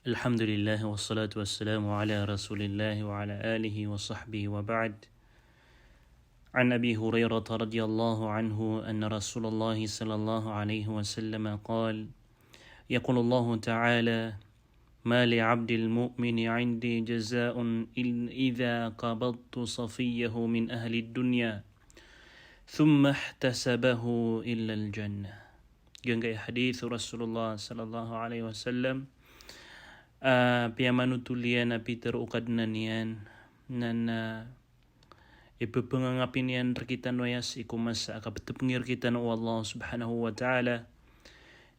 الحمد لله والصلاة والسلام على رسول الله وعلى آله وصحبه وبعد. عن أبي هريرة رضي الله عنه أن رسول الله صلى الله عليه وسلم قال: يقول الله تعالى: ما لعبد المؤمن عندي جزاء إذا قبضت صفيه من أهل الدنيا ثم احتسبه إلا الجنة. Gangay hadith Rasulullah sallallahu alaihi wasallam piyamanutulian na Peter ukad na niyan na ipapangangapin yan rakitan wayas ikumas akapatapngir kita na Allah subhanahu wa ta'ala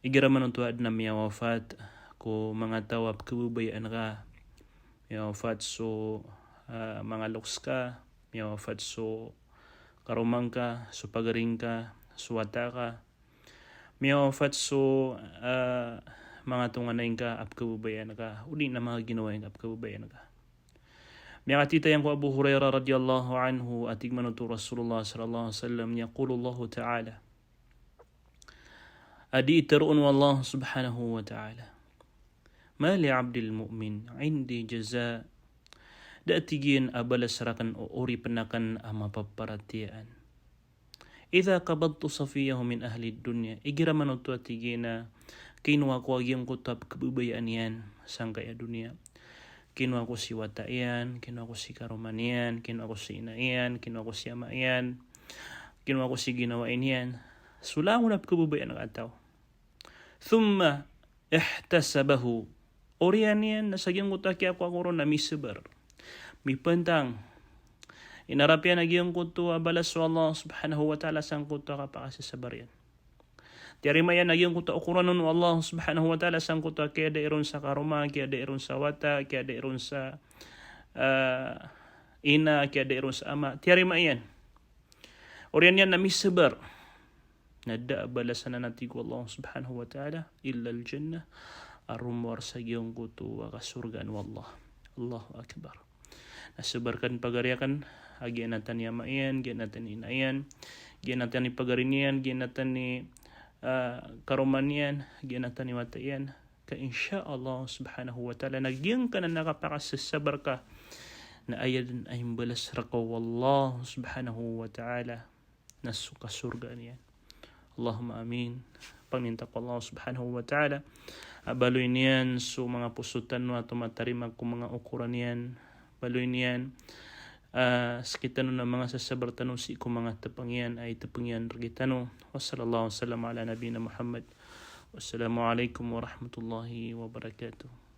igaraman untuad na miya wafat ko mga tawap kabubayaan ka miya wafat so mga luks ka miya wafat so karumang ka so pagaring ka suwata ka miya wafat so mga tunganayin ka apkabubayan ka uli na mga ginawain apkabubayan ka. Miya katita yang ko Abu Hurairah radiyallahu anhu atig manutu Rasulullah sallallahu alaihi wasallam yaqulu Allah ta'ala adi itaruun wallah subhanahu wa ta'ala ma li 'abdil mu'min 'indi jaza da tigin abalas rakan o uri penakan ama paparatian idza qabadtu safiyahu min ahli dunya igira manutu atigina kinuha ko agiyang kutab kabubayaan yan sang kaya dunia. Kinuha ko si wata yan, kinuha ko si karuman yan, kinuha ko si ina yan, kinuha ko si ama yan, kinuha ko si ginawain yan. Sula mo na kabubayaan ng ataw. Thumma ihtasabahu. Oriyan yan, nasagyan ko taki ako ron na misabar. Mipantang. Inarap yan agiyang kuto abalas wa Allah subhanahu wa ta'ala sang kuto kapakasasabar yan. Tiari mayan nagyang kuta ukuran nun Allah subhanahu wa ta'ala sang kuta kaya dairon sa karuma, kaya dairon sa wata, kaya dairon sa ina, kaya dairon sa ama. Tiari mayan. Oriyan yan na misabar. Nadda balasan na natigo Allah subhanahu wa ta'ala illa al-jannah arumwar sa giyong kuto wa kasurgan wallah. Allahu akbar. Nasabarkan pagariakan agian natan ni ama yan, agian natan ni ina yan, agian natan ni pagarin agian natan ni karumanian ginatan ni mata yan ka insya Allah subhanahu wa ta'ala nagyang ka na nakapakasasabar ka na ayad ay balas rakaw wallah subhanahu wa ta'ala na sukasurga niyan. Allahumma amin. Pangninta ko Allah subhanahu wa ta'ala baloy niyan so mga pusutan no ato matarima kung mga ukuran niyan baloy niyan sekitar na mga sasabar tanong si kung mga tapangyan ay tapangyan ragitano. Wassallallahu wasallam ala nabiyina Muhammad. Wassalamualaikum warahmatullahi wabarakatuh.